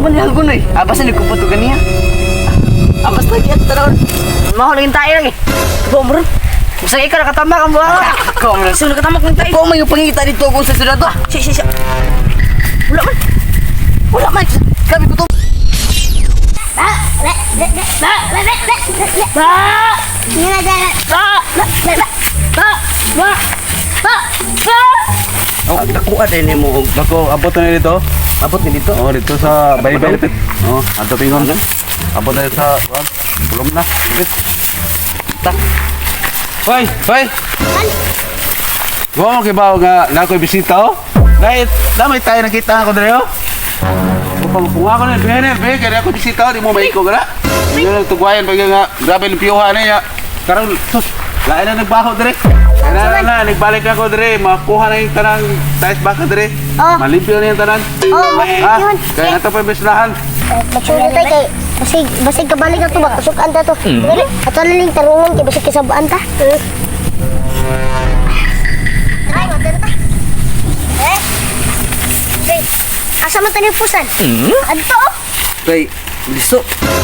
Manihal ko na eh. Abas na nagkuputugan niya. Abas lagi at taron. Mahulingin tayo lagi. Ikaw mo rin. Masaya ka nakatama kang buha. Ikaw mo rin. Sino nakatama kong tayo? Ikaw may pangita dito kung sa sunod to. Siya. Wala man. Wala man. Gabi ko to. Nakuha din mo. Bako, abot na dito. Abot ni dito. Oh, dito sa Bible. Oh, ato pingon. Abot na sa tulom na. Ta. Hoy. Go mo kibaw nga na ko'y bisita oh. Dahil damay tayo nakita ko dere oh. Upang ko na bene, kaya ako bisita di mo maiko gara. Yung tugwayan pag nga grabe ng piyuha niya. Karon sus, lain na nagbaho dere. Na, nagbalik ako dere, makuha na yung tanang tais baka dere. Malimpyo na yung tanan. Kaya nga ito pa yung bislahan. Magsuli tayo kay basig kabalik na ito ba? Kasukaan ta to. At alaling tarungan kay basig kasabaan ta. Ay, madara ta. Asa man tayo pusan? Adto? Kay liso.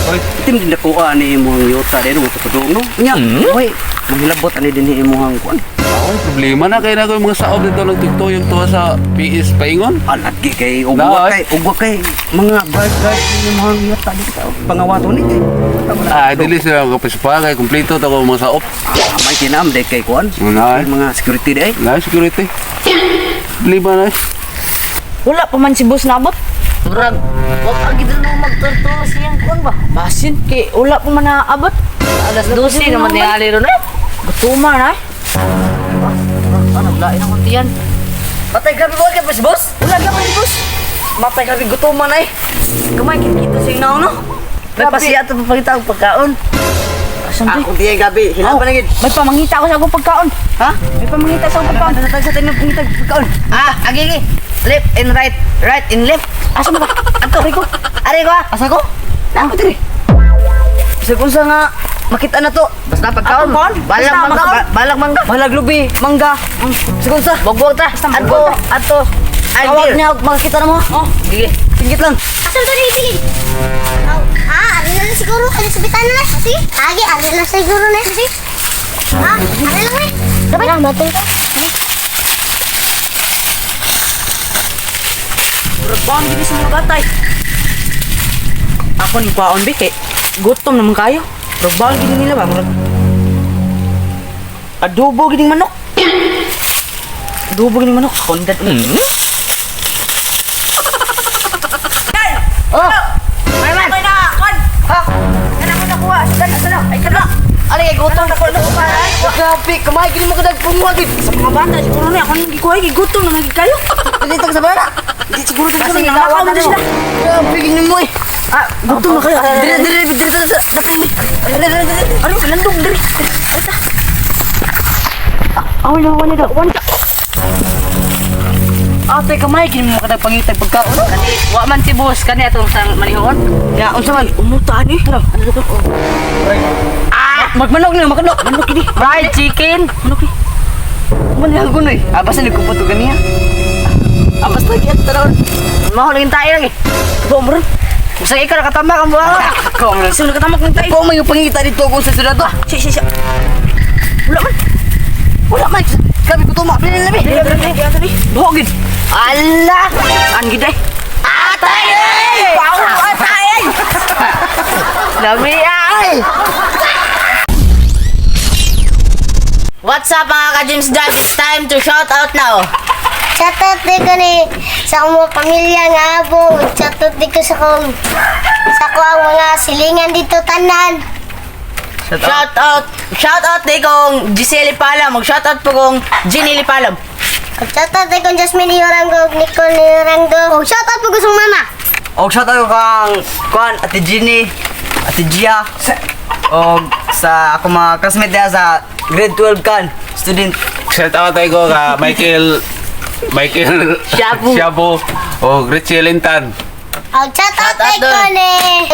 Oy, itim din nakuha ni imong yuta din mo tutudong no. Nya. Oy, manghilabot ani din imong kuan. Problema na kaya na ko yung mga saob dito nagtugtuyog to sa PS paingon. Alagi kay ugwa kay mga guard imong yuta dito pangawato ni kay. Dili sila kapaspa kay kumpleto to ko mga saob. May kinam de kay kuan. Mga security de. Na security. Problema na. Wala pa man si boss nabot. Murag, wag agi din mo magturtulos niyang kuan ba? Basin, kay wala pa man naabot. Alas 12 naman tingali ron eh. Gutuman ay. Ano, lain ang kuntiyan. Matay grabe mo kay boss? Wala ka man boss. Matay grabe gutuman ay. Kamay kita sa inaw no? May pasiya ito papakita ang pagkaon. Ako diay gabi, hila pa nagid. May pamangita ako sa akong pagkaon. Ha? May pamangita sa akong pagkaon. Sa tayo ng pangita pagkaon. Agi. Left and right. Right and left. Asa mo ba? Ato, Rico. Ari ko. Asa ko? Ako diri. Kasi kung sa nga makita na to. Basta pagkaon. Balag mangga. Balag lubi. Mangga. Sige sa. Bogwag ta. Ato. Tawag niya makikita na mo. Sige. Tingit lang. Asa to ni sige. Ari na siguro kay sabitan na. Si? Agi, ari na siguro na. Si? Ari lang eh. Dapat na matay ka. Kuan gini sa mga batay. Ako ni kuan bi kay gutom naman kayo. Probal gini nila ba? Adobo gini manok. Adobo gini manok. Kondat ni. Oh. Ayman. Ay na, kon. Ha. Kana ko nakuha. Sana. Ay kana. Ari gutom na ko na kumaray. Grabe, kamay gini mo kadag pumwagid. Sa mga bata siguro ni ako nang gikuha gutom na nagikayo. Dito sa bara. Di siguro sa mga nakaw na sila. Piging mo eh. Gutom na kayo. Diri sa batay ni. Ano landong diri. Wala daw. Ate kamay gini mo kada pangitag pagkaon. Kani wa man si boss kani atong sang manihon. Ya unsa man umuta ni? Ano to? Magmanok ni manok ini. Fried chicken. Manok ni. Manihal ko na eh. Abas na nagkuputugan niya. Abas lagi at taron. Mahulingin tayo lagi. Ikaw mo rin. Masaya ka nakatama kang buha. Ikaw mo rin. Sino nakatama kong tayo? Ikaw may pangita dito kung sa sunod to. Siya. Wala man. Gabi ko tuma. Bili. Buhogin. Allah. Saan gid eh? Atay! Pao atay! Dami ay! What's up mga ka-James Dad? It's time to shout out now. Shoutout din ko ni sa akong mga pamilya nga abo. Shoutout din ko sa akong mga silingan dito tanan. Shout out din kong Giselle Palam. Mag-shout out po kong Ginny Palam. Shoutout din kong Jasmine Ioranggo, Nicole Ioranggo. Shoutout po ko sa mama. Og shout out kang kuan Ate Ginny, Ate Gia. Og sa ako mga classmate diha sa grade 12 kan student. Shout out tayo ko ka Michael Shabu o Richie Lintan. Shoutout din ko ni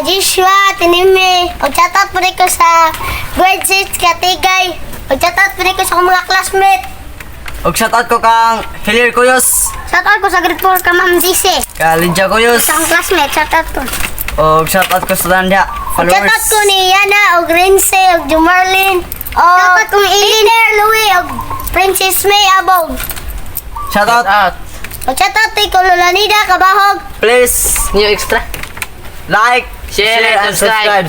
Joshua Tinime. Shoutout po rin ko sa grade 6 Katigay. Shoutout po rin ko sa akong mga classmate. Og shoutout ko kang Hilir Kuyos, Shout out ko sa grade 4 ka Ma'am DC. ka Lydia Kuyos, Sa akong classmate, shout out ko. og shoutout ko sa Tanda Shout out followers. ko ni Yana, og Rinse, og Jumarlin. Shout out ko ni Peter, Louie, og Princess May Abog. Shoutout. Og shout out kay Kololanida Kabahog. Please New extra. like, Share and subscribe.